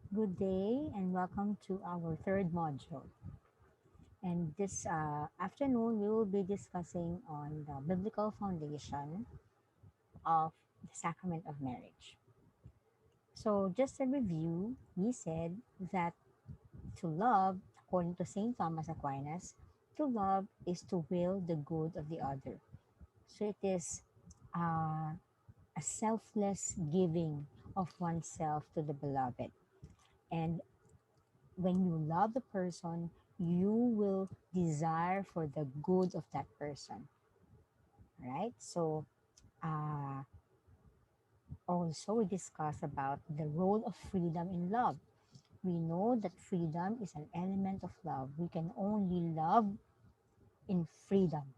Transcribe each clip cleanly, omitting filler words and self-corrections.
Good day and welcome to our third module. And this afternoon, we will be discussing on the biblical foundation of the sacrament of marriage. So, just a review, we said that to love, according to St. Thomas Aquinas, to love is to will the good of the other. So, it is uh, a selfless giving of oneself to the beloved. And when you love the person, you will desire for the good of that person, right? So, uh, also we discuss about the role of freedom in love. We know that freedom is an element of love. We can only love in freedom,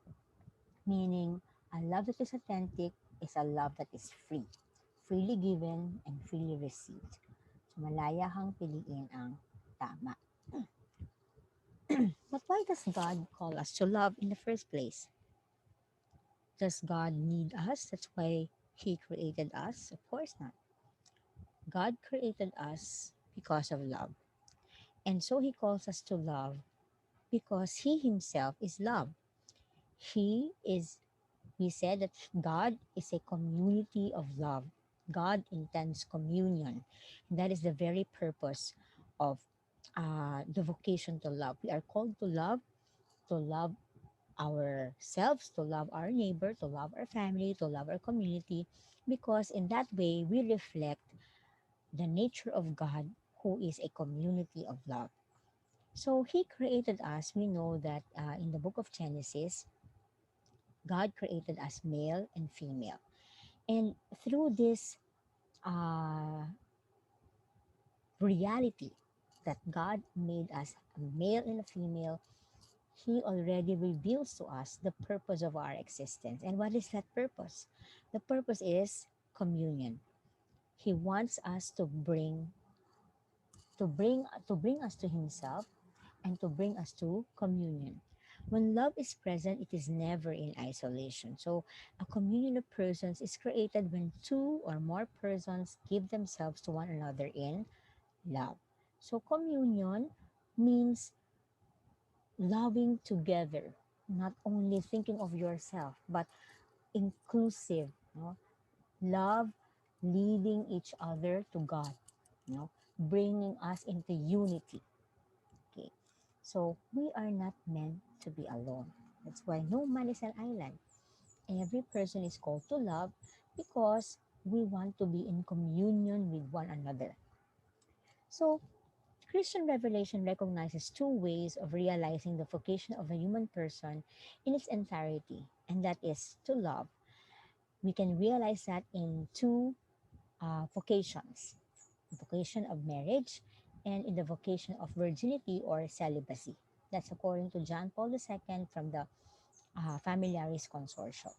meaning a love that is authentic is a love that is free, freely given and freely received. So, malaya kang piliin ang tama. But why does God call us to love in the first place? Does God need us? That's why He created us? Of course not. God created us because of love. And so He calls us to love because He Himself is love. He is, we said that God is a community of love. God intends communion. And that is the very purpose of the vocation to love. We are called to love ourselves, to love our neighbor, to love our family, to love our community, because in that way we reflect the nature of God, who is a community of love. So He created us. We know that in the book of Genesis, God created us male and female. And through this uh, reality that God made us a male and a female, He already reveals to us the purpose of our existence. And what is that purpose? The purpose is communion. He wants us to bring us to Himself and to bring us to communion. When love is present, it is never in isolation. So, a communion of persons is created when two or more persons give themselves to one another in love. So, communion means loving together, not only thinking of yourself, but inclusive, no? Love leading each other to God, bringing us into unity. Okay, so we are not meant to be alone. That's why no man is an island. Every person is called to love because we want to be in communion with one another. So, Christian revelation recognizes two ways of realizing the vocation of a human person in its entirety, and that is to love. We can realize that in two vocations, the vocation of marriage and in the vocation of virginity or celibacy. That's according to John Paul II from the Familiaris Consortium.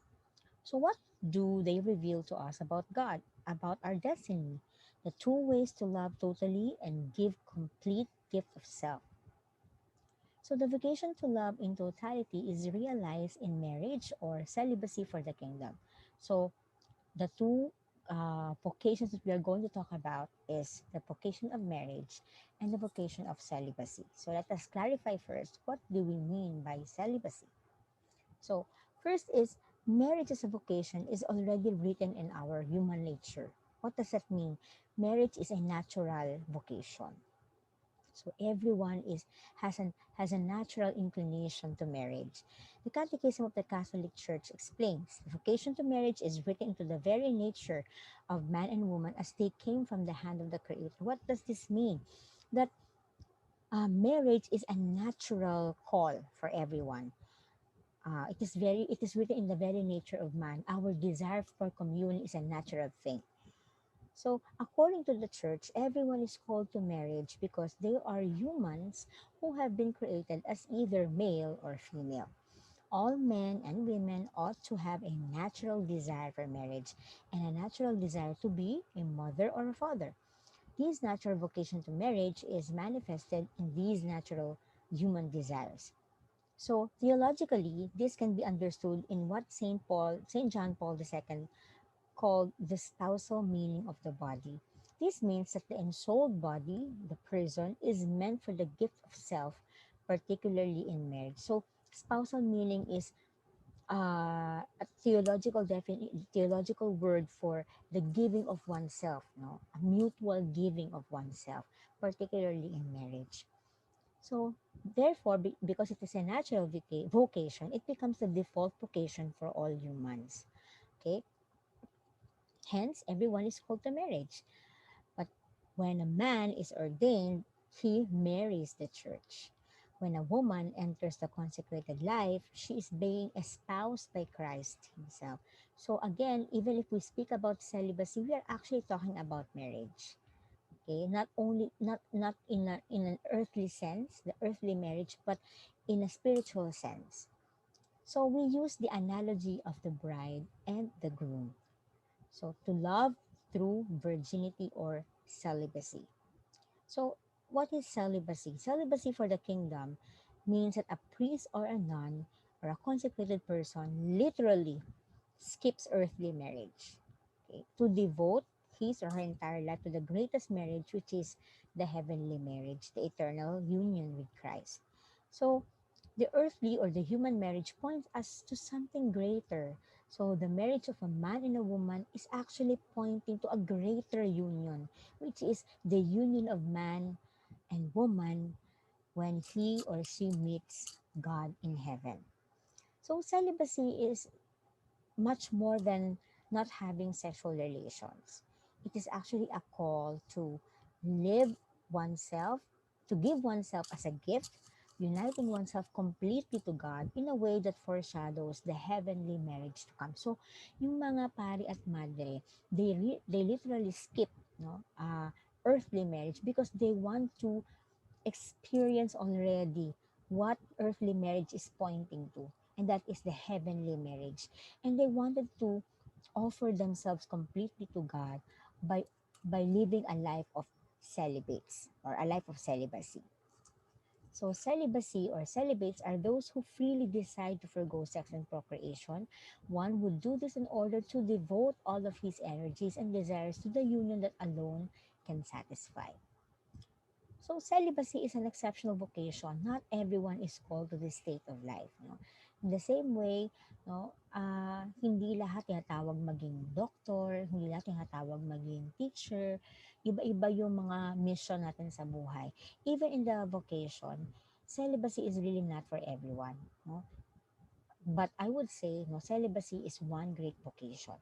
So, what do they reveal to us about God, about our destiny? The two ways to love totally and give complete gift of self. So, the vocation to love in totality is realized in marriage or celibacy for the kingdom. So, the two vocations that we are going to talk about is the vocation of marriage and the vocation of celibacy. So let us clarify first, what do we mean by celibacy? So first is marriage as a vocation is already written in our human nature. What does that mean? Marriage is a natural vocation. So everyone has a natural inclination to marriage. The Catechism of the Catholic Church explains the vocation to marriage is written into the very nature of man and woman as they came from the hand of the Creator. What does this mean? That marriage is a natural call for everyone. It is written in the very nature of man. Our desire for communion is a natural thing. So, according to the church, everyone is called to marriage because they are humans who have been created as either male or female. All men and women ought to have a natural desire for marriage and a natural desire to be a mother or a father. This natural vocation to marriage is manifested in these natural human desires. So, theologically, this can be understood in what St. John Paul II called the spousal meaning of the body. This means that the ensouled body, the person, is meant for the gift of self, particularly in marriage. So, spousal meaning is a theological word for the giving of oneself, no, a mutual giving of oneself, particularly in marriage. So, therefore, because it is a natural vocation, it becomes the default vocation for all humans. Okay, hence everyone is called to marriage. But when a man is ordained, he marries the church. When a woman enters the consecrated life, she is being espoused by Christ himself. So again, even if we speak about celibacy, we are actually talking about marriage. Okay, not in an earthly sense, the earthly marriage, but in a spiritual sense. So we use the analogy of the bride and the groom. So to love through virginity or celibacy. So, what is celibacy? Celibacy for the kingdom means that a priest or a nun or a consecrated person literally skips earthly marriage, okay, to devote his or her entire life to the greatest marriage, which is the heavenly marriage, the eternal union with Christ. So, the earthly or the human marriage points us to something greater. So, the marriage of a man and a woman is actually pointing to a greater union, which is the union of man and woman when he or she meets God in heaven. So, celibacy is much more than not having sexual relations. It is actually a call to live oneself, to give oneself as a gift, uniting oneself completely to God in a way that foreshadows the heavenly marriage to come. So, yung mga pari at madre, they literally skip, no, earthly marriage because they want to experience already what earthly marriage is pointing to, and that is the heavenly marriage. And they wanted to offer themselves completely to God by living a life of celibates or a life of celibacy. So celibacy or celibates are those who freely decide to forgo sex and procreation. One would do this in order to devote all of his energies and desires to the union that alone can satisfy. So celibacy is an exceptional vocation. Not everyone is called to this state of life. No? In the same way, no, hindi lahat tinatawag maging doctor, hindi lahat tinatawag maging teacher. Iba-iba yung mga mission natin sa buhay. Even in the vocation, celibacy is really not for everyone. No? But I would say, no, celibacy is one great vocation.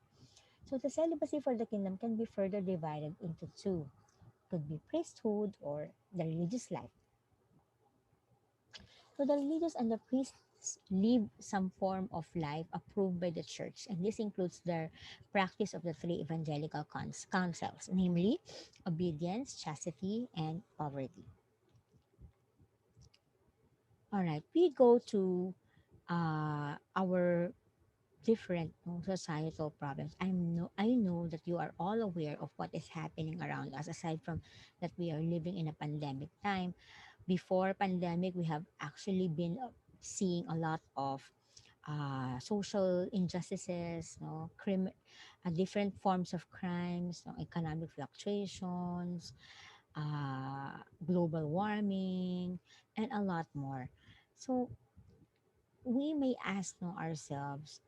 So the celibacy for the kingdom can be further divided into two. Could be priesthood or the religious life. So the religious and the priests live some form of life approved by the church, and this includes their practice of the three evangelical counsels, namely obedience, chastity, and poverty. All right, we go to our different, no, societal problems. I know that you are all aware of what is happening around us. Aside from that, we are living in a pandemic time. Before pandemic, we have actually been seeing a lot of social injustices, no, different forms of crimes, no, economic fluctuations, global warming, and a lot more. So we may ask, no, ourselves,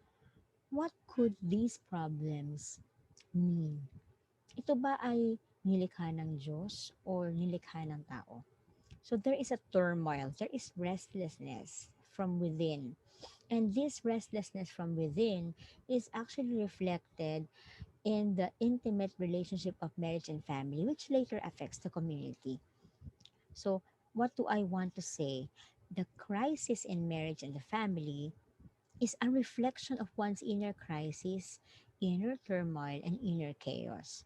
what could these problems mean? Ito ba ay nilikha ng Diyos or nilikha ng tao? So there is a turmoil, there is restlessness from within. And this restlessness from within is actually reflected in the intimate relationship of marriage and family, which later affects the community. So, what do I want to say? The crisis in marriage and the family is a reflection of one's inner crisis, inner turmoil, and inner chaos.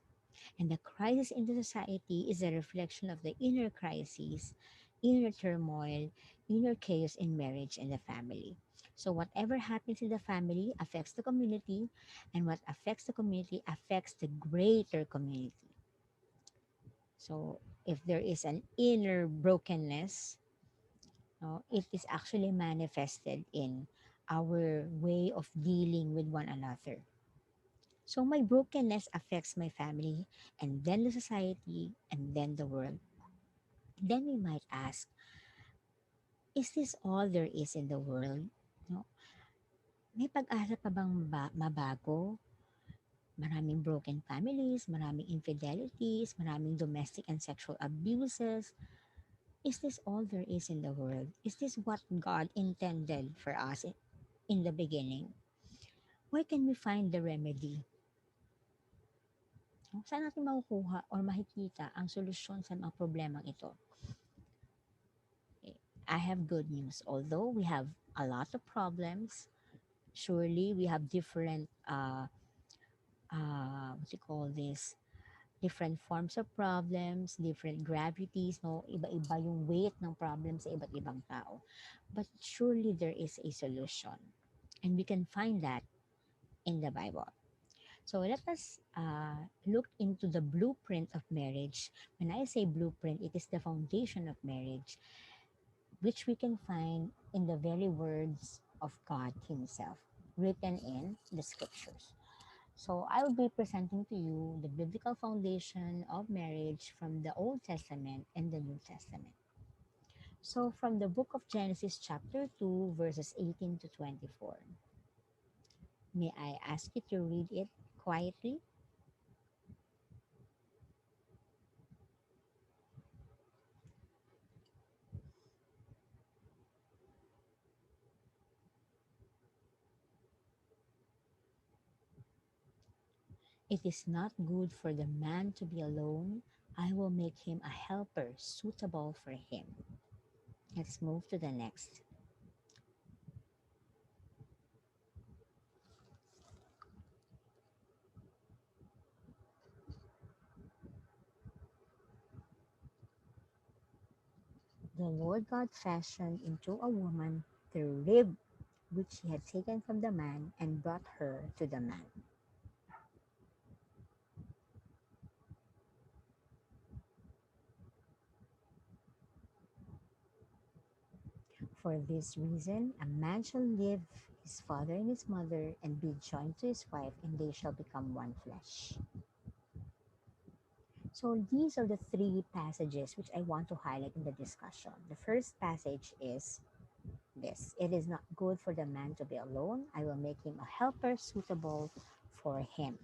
And the crisis in the society is a reflection of the inner crisis, inner turmoil, inner chaos in marriage and the family. So whatever happens in the family affects the community, and what affects the community affects the greater community. So if there is an inner brokenness, no, it is actually manifested in our way of dealing with one another. So my brokenness affects my family, and then the society, and then the world. Then we might ask, is this all there is in the world? No, may pag-asa pa bang mabago? Maraming broken families, maraming infidelities, maraming domestic and sexual abuses. Is this all there is in the world? Is this what God intended for us in the beginning? Where can we find the remedy? No? Saan natin makukuha or makikita ang solusyon sa mga problemang ito? I have good news. Although we have a lot of problems, surely we have different, what you call this, different forms of problems, different gravities, no? Iba-iba yung weight ng problem sa iba't ibang tao. But surely there is a solution. And we can find that in the Bible. So let us look into the blueprint of marriage. When I say blueprint, it is the foundation of marriage, which we can find in the very words of God Himself, written in the scriptures. So I will be presenting to you the biblical foundation of marriage from the Old Testament and the New Testament. So from the book of Genesis, chapter 2, verses 18 to 24. May I ask you to read it quietly? It is not good for the man to be alone. I will make him a helper suitable for him. Let's move to the next. The Lord God fashioned into a woman the rib which he had taken from the man and brought her to the man. For this reason, a man shall leave his father and his mother and be joined to his wife, and they shall become one flesh. So, these are the three passages which I want to highlight in the discussion. The first passage is this: it is not good for the man to be alone. I will make him a helper suitable for him.